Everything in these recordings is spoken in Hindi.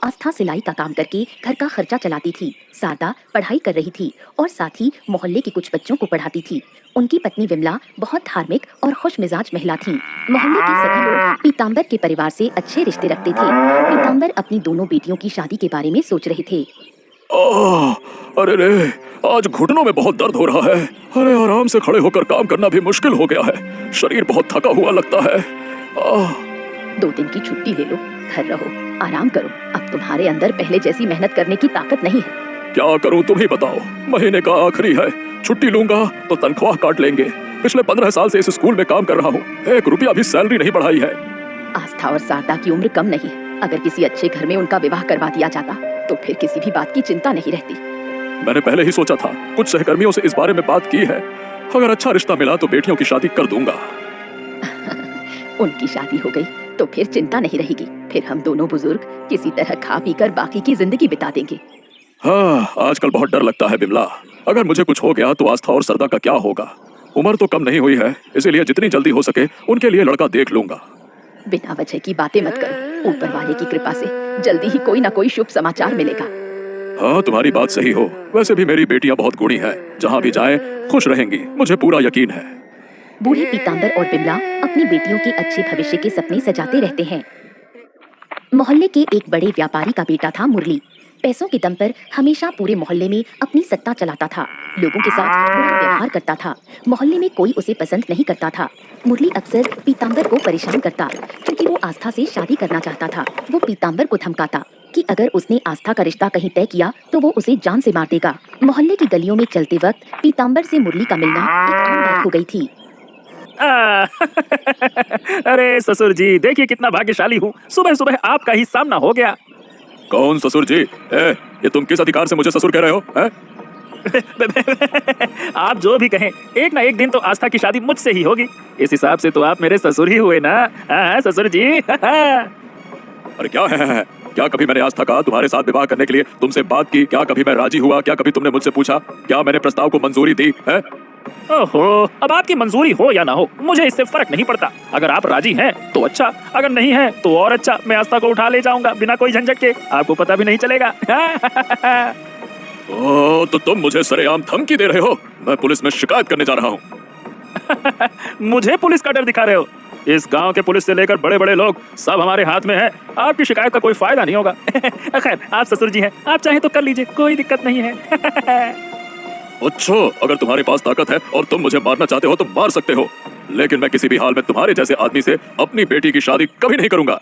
आस्था सिलाई का काम करके घर का खर्चा चलाती थी। शारदा पढ़ाई कर रही थी और साथ ही मोहल्ले के कुछ बच्चों को पढ़ाती थी। उनकी पत्नी विमला बहुत धार्मिक और खुश मिजाज महिला थी। मोहल्ले के सभी लोग पीताम्बर के परिवार से अच्छे रिश्ते रखते थे। पीताम्बर अपनी दोनों बेटियों की शादी के बारे में सोच रहे थे। अरे रे, आज घुटनों में बहुत दर्द हो रहा है। अरे आराम से खड़े होकर काम करना भी मुश्किल हो गया है। शरीर बहुत थका हुआ लगता है। 2 दिन की छुट्टी ले लो, घर रहो, आराम करो। अब तुम्हारे अंदर पहले जैसी मेहनत करने की ताकत नहीं है। क्या करूं तुम ही बताओ। महीने का आखिरी है, छुट्टी लूंगा तो तनख्वाह काट लेंगे। पिछले 15 साल से इस स्कूल में काम कर रहा हूँ, 1 रुपया भी सैलरी नहीं बढ़ाई है। आस्था और शारदा की उम्र कम नहीं है। अगर किसी अच्छे घर में उनका विवाह करवा दिया जाता तो फिर किसी भी बात की चिंता नहीं रहती। मैंने पहले ही सोचा था, कुछ सहकर्मियों से इस बारे में बात की है। अगर अच्छा रिश्ता मिला तो बेटियों की शादी कर दूंगा। उनकी शादी हो गई तो फिर चिंता नहीं रहेगी। फिर हम दोनों बुजुर्ग किसी तरह खा पी कर बाकी की जिंदगी बिता देंगे। हाँ, आजकल बहुत डर लगता है विमला। अगर मुझे कुछ हो गया तो आस्था और सरदा का क्या होगा। उम्र तो कम नहीं हुई है, इसीलिए जितनी जल्दी हो सके उनके लिए लड़का देख लूंगा। बिना वजह की बातें मत करो। ऊपर वाले की कृपा से जल्दी ही कोई ना कोई शुभ समाचार मिलेगा। हाँ, तुम्हारी बात सही हो। वैसे भी मेरी बेटियां बहुत गुणी हैं, जहाँ भी जाएं खुश रहेंगी, मुझे पूरा यकीन है। बूढ़े पीताम्बर और बिमला अपनी बेटियों के अच्छे भविष्य के सपने सजाते रहते हैं। मोहल्ले के एक बड़े व्यापारी का बेटा था मुरली। पैसों के दम पर हमेशा पूरे मोहल्ले में अपनी सत्ता चलाता था। लोगों के साथ बुरा व्यवहार करता था। मोहल्ले में कोई उसे पसंद नहीं करता था। मुरली अक्सर पीताम्बर को परेशान करता, क्योंकि वो आस्था से शादी करना चाहता था। वो पीताम्बर को धमकाता कि अगर उसने आस्था का रिश्ता कहीं तय किया तो वो उसे जान से मार देगा। मोहल्ले की गलियों में चलते वक्त पीताम्बर से मुरली का मिलना एक आम बात हो गई थी। अरे ससुर जी, देखिए कितना भाग्यशाली हूँ। सुबह सुबह आपका ही सामना हो गया। कौन ससुर जी? ये तुम किस अधिकार से मुझे ससुर कह रहे हो? आप जो भी कहें, एक ना एक दिन तो आस्था की शादी मुझसे ही होगी। इस हिसाब से तो आप मेरे ससुर ही हुए ना। ससुर जी। अरे क्या है? क्या कभी मैंने आस्था का तुम्हारे साथ विवाह करने के लिए तुमसे बात की? क्या कभी मैं राजी हुआ? क्या कभी तुमने मुझसे पूछा? क्या मैंने प्रस्ताव को मंजूरी दी है? ओहो, अब आपकी मंजूरी हो या ना हो मुझे इससे फर्क नहीं पड़ता। अगर आप राजी हैं तो अच्छा, अगर नहीं है तो और अच्छा। मैं आस्था को उठा ले जाऊंगा बिना कोई झंझट के, आपको पता भी नहीं चलेगा। ओ, तो तुम मुझे सरेआम धमकी दे रहे हो? मैं पुलिस में शिकायत करने जा रहा हूँ। मुझे पुलिस का डर दिखा रहे हो? इस गांव के पुलिस से लेकर बड़े बड़े लोग सब हमारे हाथ में है। आपकी शिकायत का कोई फायदा नहीं होगा। खैर, आप ससुर जी हैं, आप चाहें तो कर लीजिए, कोई दिक्कत नहीं है। अच्छा, अगर तुम्हारे पास ताकत है और तुम मुझे मारना चाहते हो तो मार सकते हो, लेकिन मैं किसी भी हाल में तुम्हारे जैसे आदमी से अपनी बेटी की शादी कभी नहीं करूंगा।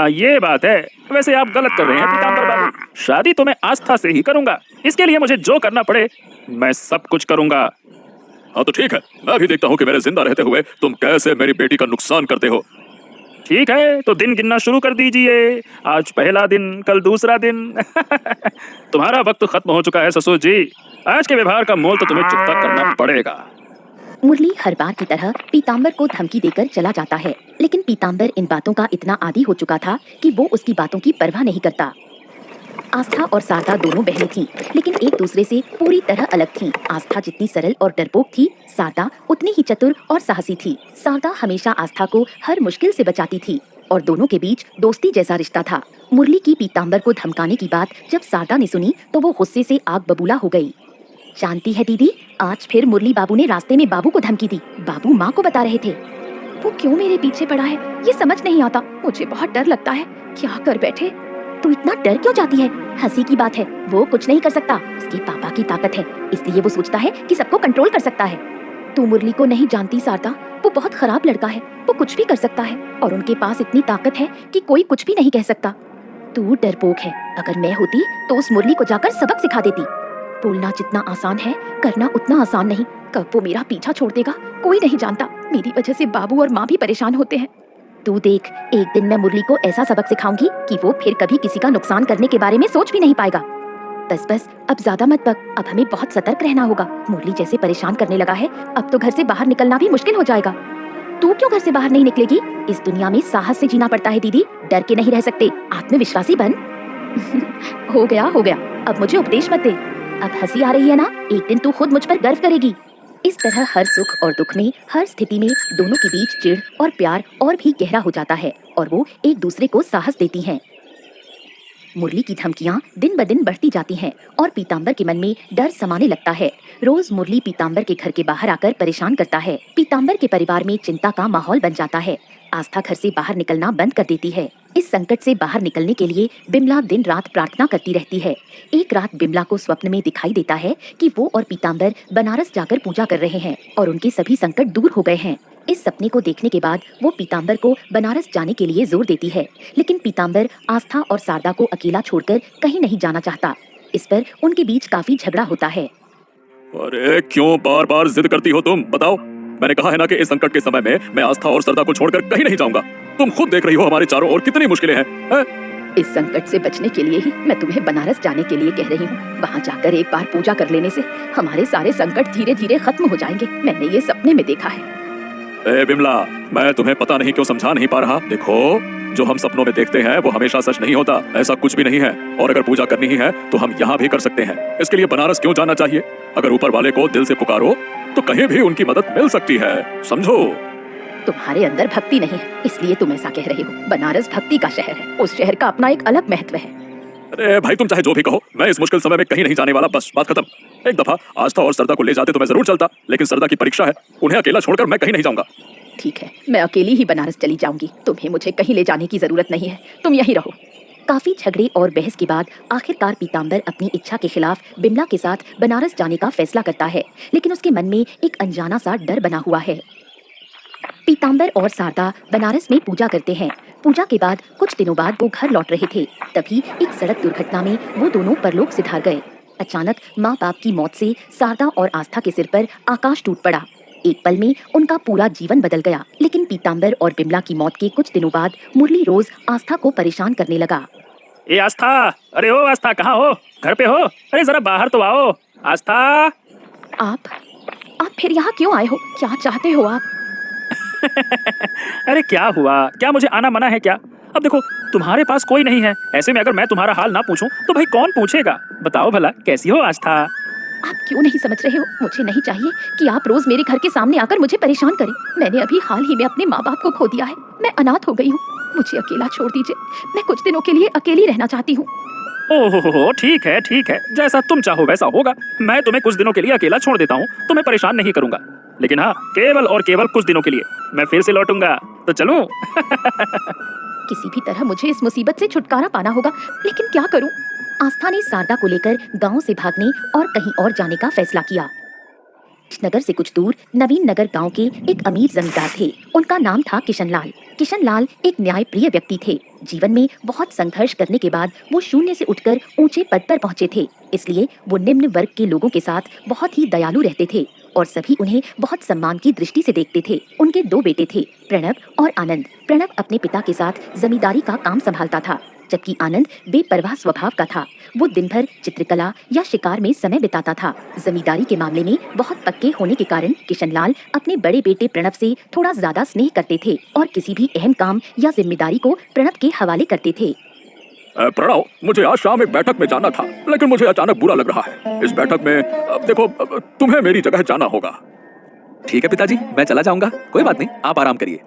ये बात है। वैसे आप गलत कर रहे हैं पीताम्बर बाबू। शादी तो मैं आस्था से ही करूंगा। इसके लिए मुझे जो करना पड़े मैं सब कुछ करूंगा। हाँ तो ठीक है, मैं भी देखता हूँ कि मेरे जिंदा रहते हुए तुम कैसे मेरी बेटी का नुकसान करते हो। ठीक है, तो दिन गिनना शुरू कर दीजिए। आज पहला दिन, कल दूसरा दिन। तुम्हारा वक्त खत्म हो चुका है ससुर जी। आज के व्यवहार का मोल तो तुम्हें चुकता करना पड़ेगा। मुरली हर बार की तरह पीताम्बर को धमकी देकर चला जाता है, लेकिन पीताम्बर इन बातों का इतना आदी हो चुका था कि वो उसकी बातों की परवाह नहीं करता। आस्था और शारदा दोनों बहनें थीं, लेकिन एक दूसरे से पूरी तरह अलग थीं। आस्था जितनी सरल और डरपोक थी, शारदा उतनी ही चतुर और साहसी थी। शारदा हमेशा आस्था को हर मुश्किल से बचाती थी और दोनों के बीच दोस्ती जैसा रिश्ता था। मुरली की पीताम्बर को धमकाने की बात जब शारदा ने सुनी तो वो गुस्से से आग बबूला हो गई। जानती है दीदी, आज फिर मुरली बाबू ने रास्ते में बाबू को धमकी दी। बाबू माँ को बता रहे थे। वो क्यों मेरे पीछे पड़ा है ये समझ नहीं आता। मुझे बहुत डर लगता है। क्या कर बैठे? तू इतना डर क्यों जाती है? हंसी की बात है, वो कुछ नहीं कर सकता। उसके पापा की ताकत है, इसलिए वो सोचता है कि सबको कंट्रोल कर सकता है। तू मुरली को नहीं जानती शारदा, वो बहुत खराब लड़का है। वो कुछ भी कर सकता है और उनके पास इतनी ताकत है कि कोई कुछ भी नहीं कह सकता। तू डरपोक है। अगर मैं होती तो उस मुरली को जाकर सबक सिखा देती। बोलना जितना आसान है, करना उतना आसान नहीं। कब वो मेरा पीछा छोड़ देगा कोई नहीं जानता। मेरी वजह से बाबू और माँ भी परेशान होते हैं। तू देख, एक दिन मैं मुरली को ऐसा सबक सिखाऊंगी कि वो फिर कभी किसी का नुकसान करने के बारे में सोच भी नहीं पाएगा। बस अब ज्यादा मत बक। अब हमें बहुत सतर्क रहना होगा। मुरली जैसे परेशान करने लगा है, अब तो घर से बाहर निकलना भी मुश्किल हो जाएगा। तू क्यों घर से बाहर नहीं निकलेगी? इस दुनिया में साहस से जीना पड़ता है दीदी, डर के नहीं रह सकते। आत्मविश्वासी बन। हो गया, अब मुझे उपदेश मत दे। अब हंसी आ रही है ना? एक दिन तू खुद मुझ पर गर्व करेगी। इस तरह हर सुख और दुख में, हर स्थिति में दोनों के बीच चिढ़ और प्यार और भी गहरा हो जाता है और वो एक दूसरे को साहस देती हैं। मुरली की धमकियां दिन ब दिन बढ़ती जाती हैं और पीताम्बर के मन में डर समाने लगता है। रोज मुरली पीताम्बर के घर के बाहर आकर परेशान करता है। पीताम्बर के परिवार में चिंता का माहौल बन जाता है। आस्था घर से बाहर निकलना बंद कर देती है। इस संकट से बाहर निकलने के लिए बिमला दिन रात प्रार्थना करती रहती है। एक रात बिमला को स्वप्न में दिखाई देता है कि वो और पीताम्बर बनारस जाकर पूजा कर रहे हैं और उनके सभी संकट दूर हो गए हैं। इस सपने को देखने के बाद वो पीताम्बर को बनारस जाने के लिए जोर देती है, लेकिन पीताम्बर आस्था और शारदा को अकेला छोड़कर कहीं नहीं जाना चाहता। इस पर उनके बीच काफी झगड़ा होता है। अरे क्यों बार बार जिद करती हो तुम? बताओ, मैंने कहा है ना कि इस संकट के समय में मैं आस्था और श्रद्धा को छोड़कर कहीं नहीं जाऊंगा। तुम खुद देख रही हो हमारे चारों ओर कितनी मुश्किलें हैं। इस संकट से बचने के लिए ही मैं तुम्हें बनारस जाने के लिए कह रही हूँ। वहाँ जाकर एक बार पूजा कर लेने से हमारे सारे संकट धीरे धीरे खत्म हो जाएंगे। मैंने ये सपने में देखा है। ए बिमला, मैं तुम्हें पता नहीं क्यों समझा नहीं पा रहा। देखो, जो हम सपनों में देखते हैं वो हमेशा सच नहीं होता। ऐसा कुछ भी नहीं है। और अगर पूजा करनी ही है तो हम यहाँ भी कर सकते हैं। इसके लिए बनारस क्यों जाना चाहिए? अगर ऊपर वाले को दिल से पुकारो तो कहीं भी उनकी मदद मिल सकती है, समझो। तुम्हारे अंदर भक्ति नहीं है, इसलिए तुम ऐसा कह रहे हो। बनारस भक्ति का शहर है। उस शहर का अपना एक अलग महत्व है। अरे भाई, तुम चाहे जो भी कहो, मैं इस मुश्किल समय में कहीं नहीं जाने वाला। बस बात खत्म। एक दफा आस्था और श्रद्धा को ले जाते तो मैं जरूर चलता, लेकिन श्रद्धा की परीक्षा है, उन्हें अकेला छोड़कर मैं कहीं नहीं जाऊंगा। ठीक है, मैं अकेली ही बनारस चली जाऊंगी। तुम्हें मुझे कहीं ले जाने की जरूरत नहीं है, तुम यहीं रहो। काफी झगड़े और बहस के बाद आखिरकार पीताम्बर अपनी इच्छा के खिलाफ बिमला के साथ बनारस जाने का फैसला करता है, लेकिन उसके मन में एक अनजाना सा डर बना हुआ है। पीताम्बर और शारदा बनारस में पूजा करते हैं। पूजा के बाद कुछ दिनों बाद वो घर लौट रहे थे, तभी एक सड़क दुर्घटना में वो दोनों परलोक सिधार गए। अचानक माँ बाप की मौत से शारदा और आस्था के सिर पर आकाश टूट पड़ा। एक पल में उनका पूरा जीवन बदल गया। लेकिन पीताम्बर और बिमला की मौत के कुछ दिनों बाद मुरली रोज आस्था को परेशान करने लगा। ए आस्था, अरे ओ आस्था, कहाँ हो? घर पे हो? अरे जरा बाहर तो आओ। आस्था, आप फिर यहाँ क्यों आए हो? क्या चाहते हो आप? अरे क्या हुआ? क्या मुझे आना मना है क्या? अब देखो, तुम्हारे पास कोई नहीं है। ऐसे में अगर मैं तुम्हारा हाल ना पूछूं तो भाई कौन पूछेगा? बताओ भला, कैसी हो आस्था? आप क्यों नहीं समझ रहे हो? मुझे नहीं चाहिए कि आप रोज मेरे घर के सामने आकर मुझे परेशान करें। मैंने अभी हाल ही में अपने माँ बाप को खो दिया है। मैं अनाथ हो गई हूँ। मुझे अकेला छोड़ दीजिए। मैं कुछ दिनों के लिए अकेली रहना चाहती हूँ। ओहो, ठीक है ठीक है, जैसा तुम चाहो वैसा होगा। मैं तुम्हें कुछ दिनों के लिए अकेला छोड़ देता हूँ, तुम्हें परेशान नहीं करूंगा। लेकिन हाँ, केवल और केवल कुछ दिनों के लिए। मैं फिर से लौटूंगा, तो चलूं? किसी भी तरह मुझे इस मुसीबत से छुटकारा पाना होगा, लेकिन क्या करूं? आस्था ने शारदा को लेकर गांव से भागने और कहीं और जाने का फैसला किया। नगर से कुछ दूर नवीन नगर गांव के एक अमीर जमींदार थे। उनका नाम था किशनलाल। किशनलाल एक न्यायप्रिय व्यक्ति थे। जीवन में बहुत संघर्ष करने के बाद वो शून्य से उठकर ऊंचे पद पर पहुंचे थे। इसलिए वो निम्न वर्ग के लोगों के साथ बहुत ही दयालु रहते थे और सभी उन्हें बहुत सम्मान की दृष्टि से देखते थे। उनके दो बेटे थे, प्रणव और आनंद। प्रणव अपने पिता के साथ जमींदारी का काम संभालता था, जबकि आनंद बेपरवाह स्वभाव का था। वो दिन भर चित्रकला या शिकार में समय बिताता था। जमींदारी के मामले में बहुत पक्के होने के कारण किशनलाल अपने बड़े बेटे प्रणव से थोड़ा ज्यादा स्नेह करते थे और किसी भी अहम काम या जिम्मेदारी को प्रणव के हवाले करते थे। प्रणव, मुझे आज शाम एक बैठक में जाना था, लेकिन मुझे अचानक बुरा लग रहा है। इस बैठक में देखो, तुम्हें मेरी जगह जाना होगा। ठीक है पिताजी, मैं चला जाऊंगा, कोई बात नहीं, आप आराम करिए।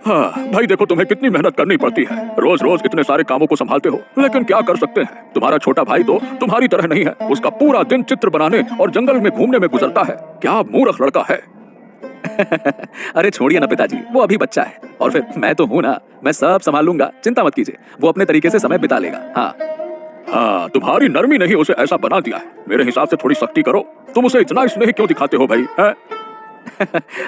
हाँ भाई, देखो तुम्हें कितनी मेहनत करनी पड़ती है। रोज रोज इतने सारे कामों को संभालते हो, लेकिन क्या कर सकते हैं। तुम्हारा छोटा भाई तो तुम्हारी तरह नहीं है। उसका पूरा दिन चित्र बनाने और जंगल में घूमने में गुजरता है। क्या मूर्ख लड़का है। अरे छोड़िए ना पिताजी, वो अभी बच्चा है और फिर मैं तो हूँ ना, मैं सब संभाल लूंगा, चिंता मत कीजिए। वो अपने तरीके से समय बिता लेगा। हाँ, तुम्हारी नरमी नहीं उसे ऐसा बना दिया है। मेरे हिसाब से थोड़ी सख्ती करो। तुम उसे इतना स्नेह क्यों दिखाते हो भाई, है?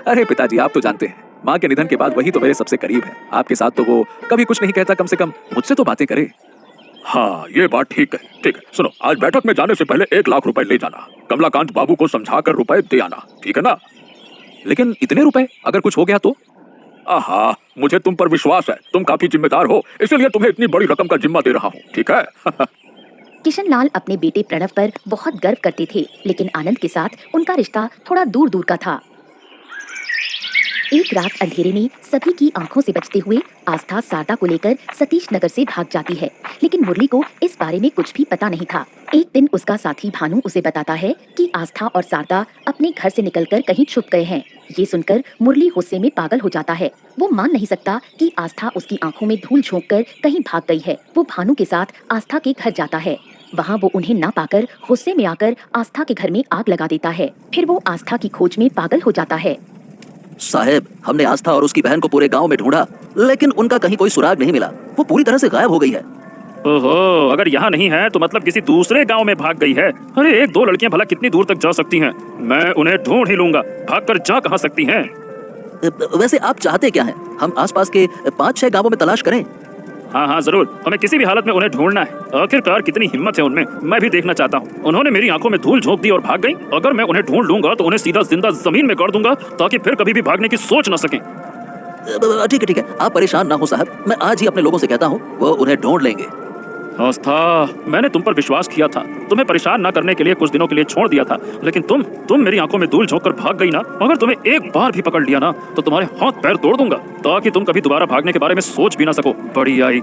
अरे पिताजी, आप तो जानते हैं, माँ के निधन के बाद वही तो मेरे सबसे करीब है। आपके साथ तो वो कभी कुछ नहीं कहता, कम से कम मुझसे तो बातें करे। हाँ, ये बात ठीक है। ठीक है, सुनो, आज बैठक में जाने से पहले 1 लाख रुपए ले जाना। कमलाकांत बाबू को समझाकर रुपए दे आना, ठीक है ना? लेकिन इतने रुपए, अगर कुछ हो गया तो? आहा, मुझे तुम पर विश्वास है। तुम काफी जिम्मेदार हो, इसलिए तुम्हें इतनी बड़ी रकम का जिम्मा दे रहा हूँ, ठीक है? किशनलाल अपने बेटे प्रणव पर बहुत गर्व करते थे, लेकिन आनंद के साथ उनका रिश्ता थोड़ा दूर दूर का था। एक रात अंधेरे में सभी की आंखों से बचते हुए आस्था शारदा को लेकर सतीश नगर से भाग जाती है, लेकिन मुरली को इस बारे में कुछ भी पता नहीं था। एक दिन उसका साथी भानु उसे बताता है कि आस्था और शारदा अपने घर से निकलकर कहीं छुप गए हैं। ये सुनकर मुरली गुस्से में पागल हो जाता है। वो मान नहीं सकता कि आस्था उसकी आंखों में धूल झोंककर कहीं भाग गई है। वो भानु के साथ आस्था के घर जाता है। वहाँ वो उन्हें ना पाकर गुस्से में आकर आस्था के घर में आग लगा देता है। फिर वो आस्था की खोज में पागल हो जाता है। साहब, हमने आस्था और उसकी बहन को पूरे गांव में ढूंढा, लेकिन उनका कहीं कोई सुराग नहीं मिला। वो पूरी तरह से गायब हो गई है। ओहो, अगर यहाँ नहीं है तो मतलब किसी दूसरे गांव में भाग गई है। अरे एक दो लड़कियां भला कितनी दूर तक जा सकती हैं? मैं उन्हें ढूंढ ही लूंगा। भागकर जा कहाँ सकती हैं? वैसे आप चाहते क्या हैं? हम आसपास के 5-6 गांवों में तलाश करें? हाँ हाँ जरूर, हमें किसी भी हालत में उन्हें ढूंढना है। आखिरकार कितनी हिम्मत है उनमें, मैं भी देखना चाहता हूँ। उन्होंने मेरी आंखों में धूल झोंक दी और भाग गई। अगर मैं उन्हें ढूंढ लूंगा तो उन्हें सीधा जिंदा जमीन में गाड़ दूंगा ताकि फिर कभी भी भागने की सोच न सकें। ठीक है, आप परेशान ना हो साहब, मैं आज ही अपने लोगों से कहता हूँ, वो उन्हें ढूंढ लेंगे। आस्था, मैंने तुम पर विश्वास किया था, तुम्हें परेशान ना करने के लिए कुछ दिनों के लिए छोड़ दिया था, लेकिन तुम मेरी आंखों में धूल झोंककर भाग गई ना। अगर तुम्हें एक बार भी पकड़ लिया ना तो तुम्हारे हाथ पैर तोड़ दूंगा ताकि तुम कभी दोबारा भागने के बारे में सोच भी ना सको। बड़ी आई।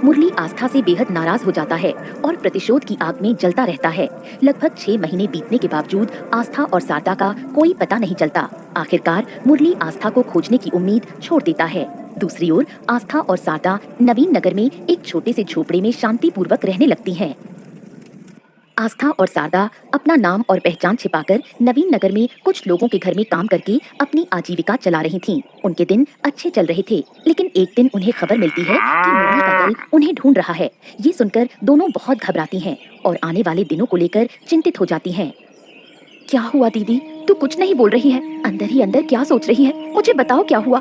मुरली आस्था से बेहद नाराज हो जाता है और प्रतिशोध की आग में जलता रहता है। लगभग 6 महीने बीतने के बावजूद आस्था और शारदा का कोई पता नहीं चलता। आखिरकार मुरली आस्था को खोजने की उम्मीद छोड़ देता है। दूसरी ओर आस्था और शारदा नवीन नगर में एक छोटे से झोपड़े में शांतिपूर्वक रहने लगती हैं। आस्था और शारदा अपना नाम और पहचान छिपाकर नवीन नगर में कुछ लोगों के घर में काम करके अपनी आजीविका चला रही थीं। उनके दिन अच्छे चल रहे थे, लेकिन एक दिन उन्हें खबर मिलती है कि मुरली का दल उन्हें ढूंढ रहा है। ये सुनकर दोनों बहुत घबराती हैं और आने वाले दिनों को लेकर चिंतित हो जाती हैं। क्या हुआ दीदी, तू कुछ नहीं बोल रही है? अंदर ही अंदर क्या सोच रही है? मुझे बताओ क्या हुआ।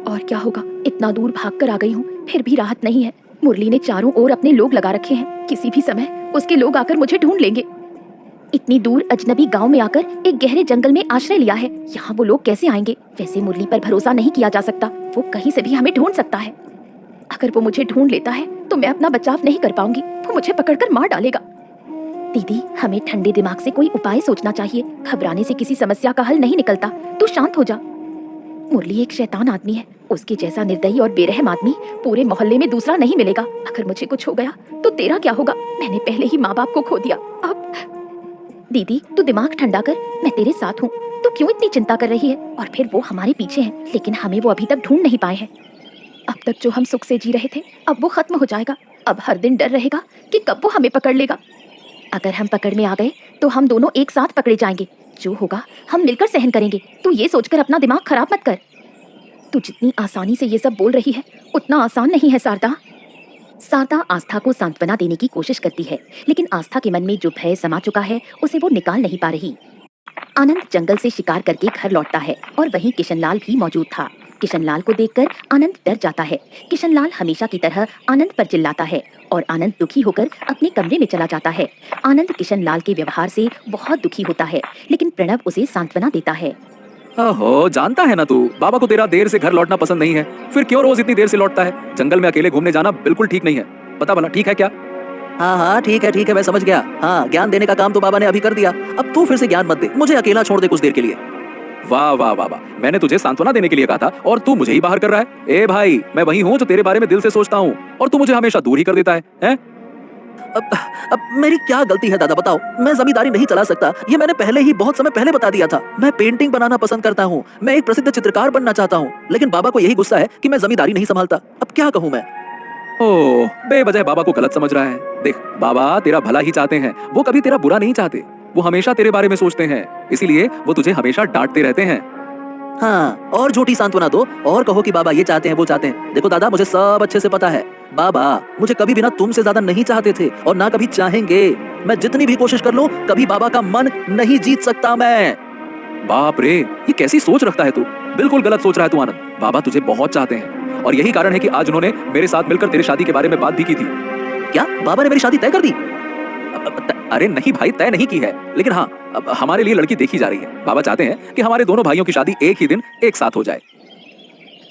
और क्या होगा, इतना दूर भाग कर आ गई हूँ, फिर भी राहत नहीं है। मुरली ने चारों ओर अपने लोग लगा रखे हैं, किसी भी समय उसके लोग आकर मुझे ढूंढ लेंगे। इतनी दूर अजनबी गांव में आकर एक गहरे जंगल में आश्रय लिया है, यहाँ वो लोग कैसे आएंगे? वैसे मुरली पर भरोसा नहीं किया जा सकता, वो कहीं से भी हमें ढूंढ सकता है। अगर वो मुझे ढूंढ लेता है तो मैं अपना बचाव नहीं कर पाऊंगी, वो मुझे पकड़कर मार डालेगा। दीदी, हमें ठंडे दिमाग से कोई उपाय सोचना चाहिए। घबराने से किसी समस्या का हल नहीं निकलता। तू शांत हो जा। मुरली एक शैतान आदमी है, उसके जैसा निर्दयी और बेरहम आदमी पूरे मोहल्ले में दूसरा नहीं मिलेगा। अगर मुझे कुछ हो गया तो तेरा क्या होगा? मैंने पहले ही माँ बाप को खो दिया। अब दीदी, तू दिमाग ठंडा कर, मैं तेरे साथ हूँ। तू क्यों इतनी चिंता कर रही है? और फिर वो हमारे पीछे हैं, लेकिन हमें वो अभी तक ढूंढ नहीं पाए हैं। अब तक जो हम सुख से जी रहे थे, अब वो खत्म हो जाएगा। अब हर दिन डर रहेगा कि कब वो हमें पकड़ लेगा। अगर हम पकड़ में आ गए तो हम दोनों एक साथ पकड़े जाएंगे। जो होगा हम मिलकर सहन करेंगे। तू ये सोचकर अपना दिमाग खराब मत कर। तू जितनी आसानी से ये सब बोल रही है उतना आसान नहीं है शारदा। शारदा आस्था को सांत्वना देने की कोशिश करती है, लेकिन आस्था के मन में जो भय समा चुका है उसे वो निकाल नहीं पा रही। आनंद जंगल से शिकार करके घर लौटता है और वहीं किशनलाल भी मौजूद था। किशनलाल को देखकर आनंद डर जाता है। किशनलाल हमेशा की तरह आनंद पर चिल्लाता है और आनंद दुखी होकर अपने कमरे में चला जाता है। आनंद किशनलाल के व्यवहार से बहुत दुखी होता है, लेकिन प्रणव उसे सांत्वना देता है। ओहो, जानता है ना तू, बाबा को तेरा देर से घर लौटना पसंद नहीं है, फिर क्यों रोज इतनी देर से लौटता है? जंगल में अकेले घूमने जाना बिल्कुल ठीक नहीं है। बता भला, ठीक है क्या? हाँ, ठीक है, मैं समझ गया। हाँ, ज्ञान देने का काम तो बाबा ने अभी कर दिया, अब तू फिर से ज्ञान मत दे, मुझे अकेला छोड़ दे कुछ देर के लिए। वाह वाह वाह वाह, मैंने तुझे सांत्वना देने के लिए कहा था और तू मुझे ही बाहर कर रहा है। ए भाई, मैं वही हूँ जो तेरे बारे में दिल से सोचता हूँ और तू मुझे हमेशा दूर ही कर देता है? अब मेरी क्या गलती है दादा, बताओ। मैं जमींदारी नहीं चला सकता, ये मैंने पहले ही बहुत समय पहले बता दिया था। मैं पेंटिंग बनाना पसंद करता हूँ, मैं एक प्रसिद्ध चित्रकार बनना चाहता हूँ, लेकिन बाबा को यही गुस्सा है कि मैं जमींदारी नहीं संभालता। अब क्या कहूँ मैं? ओह, बेवजह बाबा को गलत समझ रहा है। देख, बाबा तेरा भला ही चाहते हैं, वो कभी तेरा बुरा नहीं चाहते। वो हमेशा तेरे बारे में सोचते हैं, इसीलिए वो तुझे हमेशा डांटते रहते हैं। हाँ, और झूठी सांत्वना दो और कहो कि बाबा ये चाहते हैं वो चाहते हैं। देखो दादा, मुझे सब अच्छे से पता है, बाबा मुझे कभी भी ना तुमसे ज्यादा नहीं चाहते थे और ना कभी चाहेंगे। मैं जितनी भी कोशिश कर लूं, कभी बाबा का मन नहीं जीत सकता मैं। बाप रे, ये कैसी सोच रखता है तू? बिल्कुल गलत सोच रहा है तू आनंद। बाबा तुझे बहुत चाहते हैं और यही कारण है कि आज उन्होंने मेरे साथ मिलकर तेरी शादी के बारे में बात भी की थी। क्या बाबा ने मेरी शादी तय कर दी? अरे नहीं भाई, तय नहीं की है, लेकिन हाँ, अब हमारे लिए लड़की देखी जा रही है। बाबा चाहते हैं कि हमारे दोनों भाइयों की शादी एक ही दिन एक साथ हो जाए।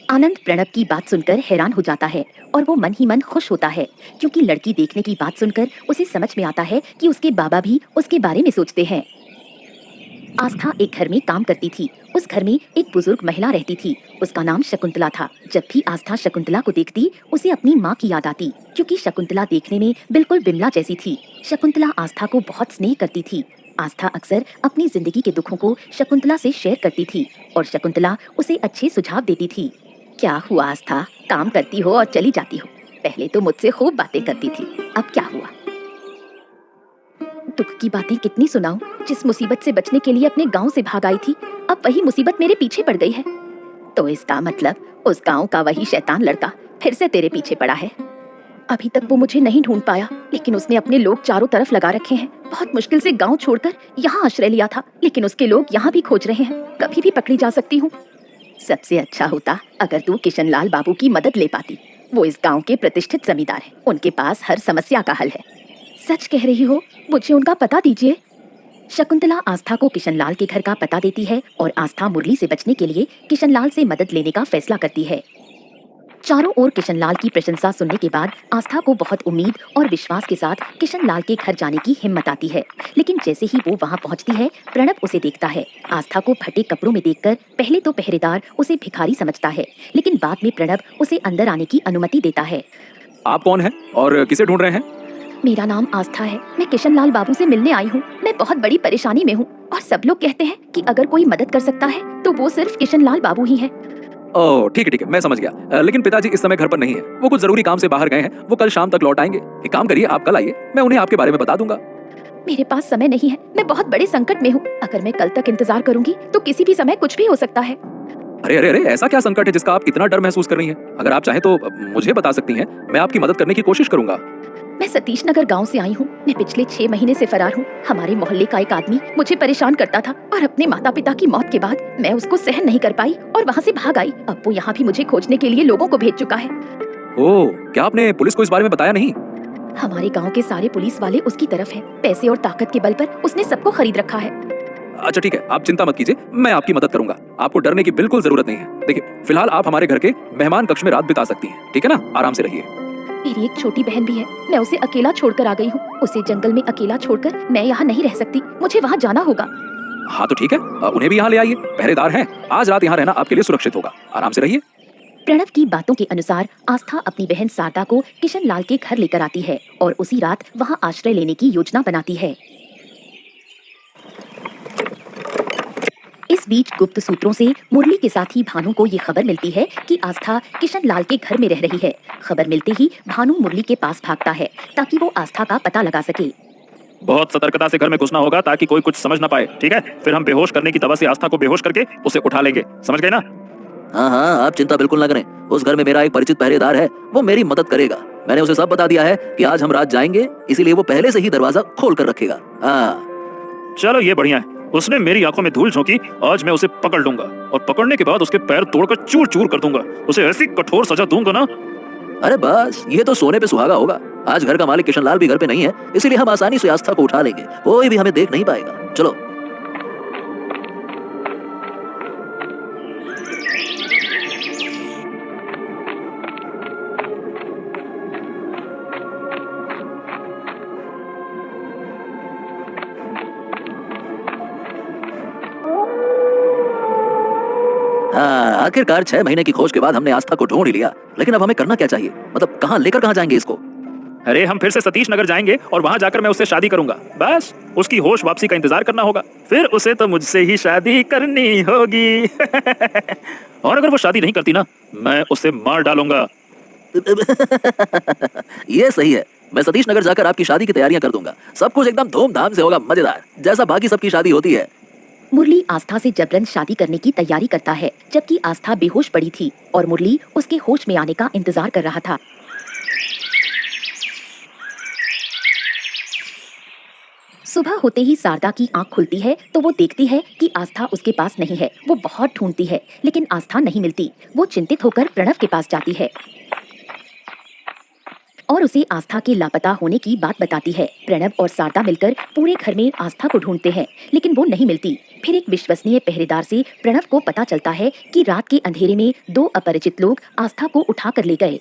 आनंद प्रणव की बात सुनकर हैरान हो जाता है और वो मन ही मन खुश होता है, क्योंकि लड़की देखने की बात सुनकर उसे समझ में आता है कि उसके बाबा भी उसके बारे में सोचते हैं। आस्था एक घर में काम करती थी। उस घर में एक बुजुर्ग महिला रहती थी। उसका नाम शकुंतला था। जब भी आस्था शकुंतला को देखती, उसे अपनी माँ की याद आती, क्योंकि शकुंतला देखने में बिल्कुल बिमला जैसी थी। शकुंतला आस्था को बहुत स्नेह करती थी। आस्था अक्सर अपनी जिंदगी के दुखों को शकुंतला से शेयर करती थी और शकुंतला उसे अच्छे सुझाव देती थी। क्या हुआ आस्था, काम करती हो और चली जाती हो? पहले तो मुझसे खूब बातें करती थी, अब क्या हुआ? दुख की बातें कितनी सुनाऊं? जिस मुसीबत से बचने के लिए अपने गांव से भाग आई थी, अब वही मुसीबत मेरे पीछे पड़ गई है। तो इसका मतलब उस गांव का वही शैतान लड़का फिर से तेरे पीछे पड़ा है। अभी तक वो मुझे नहीं ढूंढ पाया, लेकिन उसने अपने लोग चारों तरफ लगा रखे हैं। बहुत मुश्किल से गांव छोड़कर यहाँ आश्रय लिया था, लेकिन उसके लोग यहाँ भी खोज रहे हैं। कभी भी पकड़ी जा सकती हूँ। सबसे अच्छा होता अगर तू किशनलाल बाबू की मदद ले पाती। वो इस गांव के प्रतिष्ठित जमींदार हैं। उनके पास हर समस्या का हल है। सच कह रही हो? मुझे उनका पता दीजिए। शकुंतला आस्था को किशनलाल के घर का पता देती है और आस्था मुरली से बचने के लिए किशनलाल से मदद लेने का फैसला करती है। चारों ओर किशनलाल की प्रशंसा सुनने के बाद आस्था को बहुत उम्मीद और विश्वास के साथ किशनलाल के घर जाने की हिम्मत आती है। लेकिन जैसे ही वो वहाँ पहुँचती है, प्रणव उसे देखता है। आस्था को फटे कपड़ों में देखकर पहले तो पहरेदार उसे भिखारी समझता है, लेकिन बाद में प्रणव उसे अंदर आने की अनुमति देता है। आप कौन हैं और किसे ढूंढ रहे हैं? मेरा नाम आस्था है। मैं किशनलाल बाबू से मिलने आई हूँ। मैं बहुत बड़ी परेशानी में हूँ और सब लोग कहते हैं कि अगर कोई मदद कर सकता है तो वो सिर्फ किशनलाल बाबू ही है। ओह ठीक है, मैं समझ गया। लेकिन पिताजी इस समय घर पर नहीं है। वो कुछ जरूरी काम से बाहर गए हैं। वो कल शाम तक लौट आएंगे। एक काम करिए, आप कल आइए, मैं उन्हें आपके बारे में बता दूंगा। मेरे पास समय नहीं है। मैं बहुत बड़े संकट में हूँ। अगर मैं कल तक इंतजार करूंगी तो किसी भी समय कुछ भी हो सकता है। अरे अरे अरे, ऐसा क्या संकट है जिसका आप इतना डर महसूस कर रही हैं? अगर आप चाहें तो मुझे बता सकती हैं, मैं आपकी मदद करने की कोशिश करूंगा। मैं सतीश नगर गाँव से आई हूँ। मैं पिछले 6 महीने से फरार हूँ। हमारे मोहल्ले का एक आदमी मुझे परेशान करता था और अपने माता पिता की मौत के बाद मैं उसको सहन नहीं कर पाई और वहाँ से भाग आई। अब वो यहाँ भी मुझे खोजने के लिए लोगों को भेज चुका है। ओह, क्या आपने पुलिस को इस बारे में बताया नहीं? हमारे गाँव के सारे पुलिस वाले उसकी तरफ है। पैसे और ताकत के बल पर उसने सबको खरीद रखा है। अच्छा ठीक है, आप चिंता मत कीजिए, मैं आपकी मदद करूंगा। आपको डरने की बिल्कुल जरूरत नहीं है। देखिए, फिलहाल आप हमारे घर के मेहमान कक्ष में रात बिता सकती हैं, ठीक है ना? आराम से रहिए। मेरी एक छोटी बहन भी है। मैं उसे अकेला छोड़कर आ गई हूँ। उसे जंगल में अकेला छोड़कर मैं यहाँ नहीं रह सकती। मुझे वहाँ जाना होगा। हाँ तो ठीक है, उन्हें भी यहाँ ले आइए। पहरेदार हैं। आज रात यहाँ रहना आपके लिए सुरक्षित होगा। आराम से रहिए। प्रणव की बातों के अनुसार आस्था अपनी बहन शारदा को किशनलाल के घर लेकर आती है और उसी रात वहाँ आश्रय लेने की योजना बनाती है। इस बीच गुप्त सूत्रों से मुरली के साथ ही भानु को ये खबर मिलती है कि आस्था किशनलाल के घर में रह रही है। खबर मिलते ही भानु मुरली के पास भागता है ताकि वो आस्था का पता लगा सके। बहुत सतर्कता से घर में घुसना होगा ताकि कोई कुछ समझ ना पाए, ठीक है? फिर हम बेहोश करने की दवा से आस्था को बेहोश करके उसे उठा लेंगे। समझ गए ना? हाँ हाँ, आप चिंता बिल्कुल ना करें। उस घर में मेरा एक परिचित पहरेदार है, वो मेरी मदद करेगा। मैंने उसे सब बता दिया है कि आज हम रात जाएंगे, इसीलिए वो पहले से ही दरवाजा खोल कर रखेगा। हाँ चलो ये बढ़िया है। उसने मेरी आंखों में धूल झोंकी, आज मैं उसे पकड़ लूंगा और पकड़ने के बाद उसके पैर तोड़कर चूर चूर कर दूंगा। उसे ऐसी कठोर सजा दूंगा ना। अरे बस, ये तो सोने पे सुहागा होगा। आज घर का मालिक किशनलाल भी घर पे नहीं है, इसीलिए हम आसानी से आस्था को उठा लेंगे। कोई भी हमें देख नहीं पाएगा। चलो। हाँ, आखिरकार 6 महीने की खोज के बाद हमने आस्था को ढूंढ ही लिया। लेकिन अब हमें करना क्या चाहिए? मतलब कहाँ जाएंगे इसको? अरे हम फिर से सतीश नगर जाएंगे और वहां जाकर मैं उससे शादी करूंगा। बस उसकी होश वापसी का इंतजार करना होगा। फिर उसे तो मुझसे ही शादी करनी होगी। और अगर वो शादी नहीं करती ना, मैं उसे मार डालूंगा। ये सही है। मैं सतीश नगर जाकर आपकी शादी की तैयारियां कर दूंगा। सब कुछ एकदम धूमधाम से होगा, मजेदार, जैसा बाकी सबकी शादी होती है। मुरली आस्था से जबरन शादी करने की तैयारी करता है, जबकि आस्था बेहोश पड़ी थी और मुरली उसके होश में आने का इंतजार कर रहा था। सुबह होते ही शारदा की आंख खुलती है तो वो देखती है कि आस्था उसके पास नहीं है। वो बहुत ढूंढती है लेकिन आस्था नहीं मिलती। वो चिंतित होकर प्रणव के पास जाती है और उसे आस्था के लापता होने की बात बताती है। प्रणव और शारदा मिलकर पूरे घर में आस्था को ढूंढते हैं लेकिन वो नहीं मिलती। फिर एक विश्वसनीय पहरेदार से प्रणव को पता चलता है कि रात के अंधेरे में 2 अपरिचित लोग आस्था को उठा कर ले गए।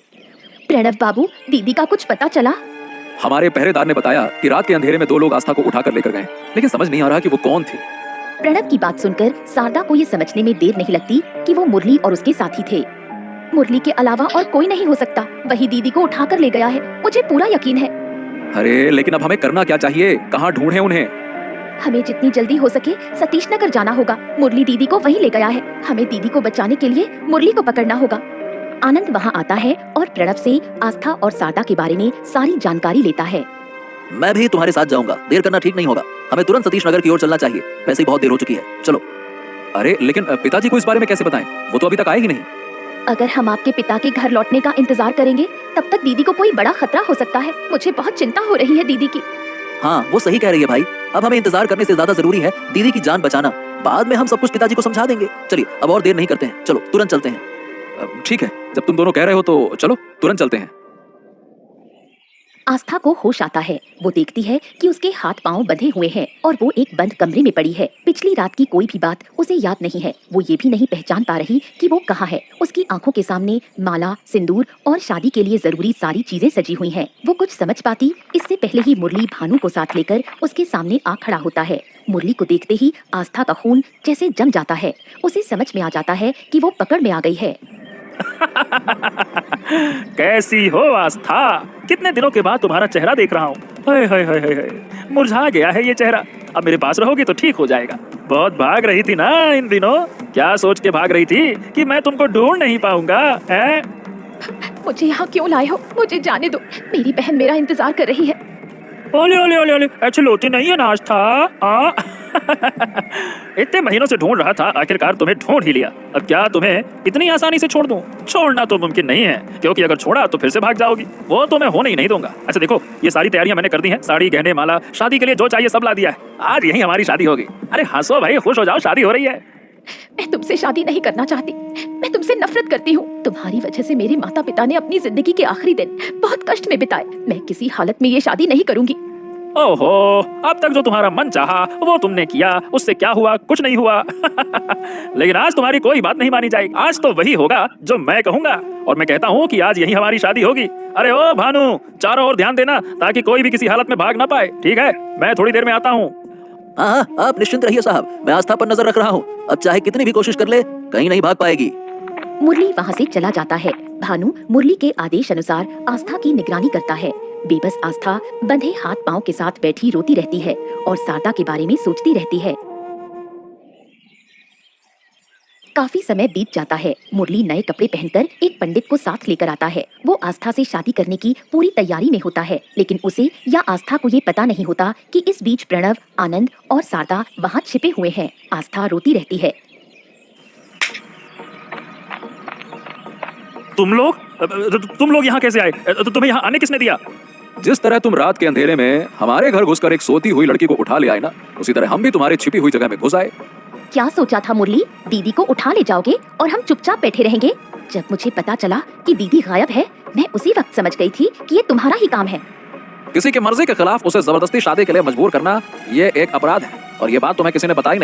प्रणव बाबू, दीदी का कुछ पता चला? हमारे पहरेदार ने बताया कि रात के अंधेरे में 2 लोग आस्था को उठा कर लेकर गए, लेकिन समझ नहीं आ रहा कि वो कौन थे। प्रणव की बात सुनकर शारदा को ये समझने में देर नहीं लगती कि वो मुरली और उसके साथी थे। मुरली के अलावा और कोई नहीं हो सकता, वही दीदी को उठाकर ले गया है, मुझे पूरा यकीन है। अरे लेकिन अब हमें करना क्या चाहिए? कहाँ ढूंढें उन्हें? हमें जितनी जल्दी हो सके सतीश नगर जाना होगा। मुरली दीदी को वहीं ले गया है, हमें दीदी को बचाने के लिए मुरली को पकड़ना होगा। आनंद वहाँ आता है और प्रणव से आस्था और शारदा के बारे में सारी जानकारी लेता है। मैं भी तुम्हारे साथ जाऊंगा, देर करना ठीक नहीं होगा। हमें तुरंत सतीश नगर की ओर चलना चाहिए, वैसे ही बहुत देर हो चुकी है। चलो। अरे लेकिन पिताजी को इस बारे में कैसे बताएं? वो तो अभी तक आए ही नहीं। अगर हम आपके पिता के घर लौटने का इंतजार करेंगे तब तक दीदी को कोई बड़ा खतरा हो सकता है। मुझे बहुत चिंता हो रही है दीदी की। हाँ, वो सही कह रही है भाई। अब हमें इंतजार करने से ज्यादा जरूरी है दीदी की जान बचाना। बाद में हम सब कुछ पिताजी को समझा देंगे। चलिए अब और देर नहीं करते हैं, चलो तुरंत चलते हैं। ठीक है, जब तुम दोनों कह रहे हो तो चलो तुरंत चलते हैं। आस्था को होश आता है। वो देखती है कि उसके हाथ पांव बंधे हुए हैं और वो एक बंद कमरे में पड़ी है। पिछली रात की कोई भी बात उसे याद नहीं है। वो ये भी नहीं पहचान पा रही कि वो कहाँ है। उसकी आंखों के सामने माला, सिंदूर और शादी के लिए जरूरी सारी चीजें सजी हुई हैं। वो कुछ समझ पाती इससे पहले ही मुरली भानु को साथ लेकर उसके सामने आ खड़ा होता है। मुरली को देखते ही आस्था का खून जैसे जम जाता है। उसे समझ में आ जाता है कि वो पकड़ में आ गई है। कैसी हो आस्था? कितने दिनों के बाद तुम्हारा चेहरा देख रहा हूँ। हाय हाय हाय हाय हाय, मुरझा गया है ये चेहरा। अब मेरे पास रहोगी तो ठीक हो जाएगा। बहुत भाग रही थी ना इन दिनों? क्या सोच के भाग रही थी कि मैं तुमको ढूंढ नहीं पाऊंगा? हैं? मुझे यहाँ क्यों लाए हो? मुझे जाने दो, मेरी बहन मेरा इंतजार कर रही है। ओले ओले ओले ओले, ऐसे लोटी नहीं है ना आस्था? इतने महीनों से ढूंढ रहा था, आखिरकार तुम्हें ढूंढ ही लिया। अब क्या तुम्हें इतनी आसानी से छोड़ दूं? छोड़ना तो मुमकिन नहीं है, क्योंकि अगर छोड़ा तो फिर से भाग जाओगी। वो तो मैं होने ही नहीं दूंगा। अच्छा देखो, ये सारी तैयारियां मैंने कर दी हैं। साड़ी, गहने, माला, शादी के लिए जो चाहिए सब ला दिया है। आज यही हमारी शादी होगी। अरे हंसो भाई, खुश हो जाओ, शादी हो रही है। मैं तुमसे शादी नहीं करना चाहती। मैं तुमसे नफरत करती हूँ। तुम्हारी वजह से मेरे माता पिता ने अपनी जिंदगी के आखिरी दिन बहुत कष्ट में बिताए। मैं किसी हालत में ये शादी नहीं करूंगी। ओहो, अब तक जो तुम्हारा मन चाहा वो तुमने किया, उससे क्या हुआ? कुछ नहीं हुआ। लेकिन आज तुम्हारी कोई बात नहीं मानी जाएगी। आज तो वही होगा जो मैं कहूँगा, और मैं कहता हूँ कि आज यही हमारी शादी होगी। अरे ओ भानु, चारों ओर ध्यान देना ताकि कोई भी किसी हालत में भाग ना पाए। ठीक है, मैं थोड़ी देर में आता हूँ। हाँ, आप निश्चिंत रहिए साहब, मैं आस्था पर नजर रख रहा हूँ। अब चाहे कितनी भी कोशिश कर ले, कहीं नहीं भाग पाएगी। मुरली वहाँ से चला जाता है। भानु मुरली के आदेश अनुसार आस्था की निगरानी करता है। बेबस आस्था बंधे हाथ पांव के साथ बैठी रोती रहती है और शारदा के बारे में सोचती रहती है। काफी समय बीत जाता है। मुरली नए कपड़े पहनकर एक पंडित को साथ लेकर आता है। वो आस्था से शादी करने की पूरी तैयारी में होता है, लेकिन उसे या आस्था को ये पता नहीं होता कि इस बीच प्रणव, आनंद और शारदा वहाँ छिपे हुए हैं। आस्था रोती रहती है। तुम लोग यहाँ कैसे आए? तुम्हें यहाँ आने किसने दिया? जिस तरह तुम रात के अंधेरे में हमारे घर घुसकर एक सोती हुई लड़की को उठा ले आए ना, उसी तरह हम भी तुम्हारी छिपी हुई जगह में घुस आए। क्या सोचा था मुरली? दीदी को उठा ले जाओगे और हम चुपचाप बैठे रहेंगे? जब मुझे पता चला कि दीदी गायब है, मैं उसी वक्त समझ गई थी कि ये तुम्हारा ही काम है। किसी की मर्जी के खिलाफ उसे जबरदस्ती शादी के लिए मजबूर करना ये एक अपराध है, और ये बात तुम्हें किसी ने बताई नहीं।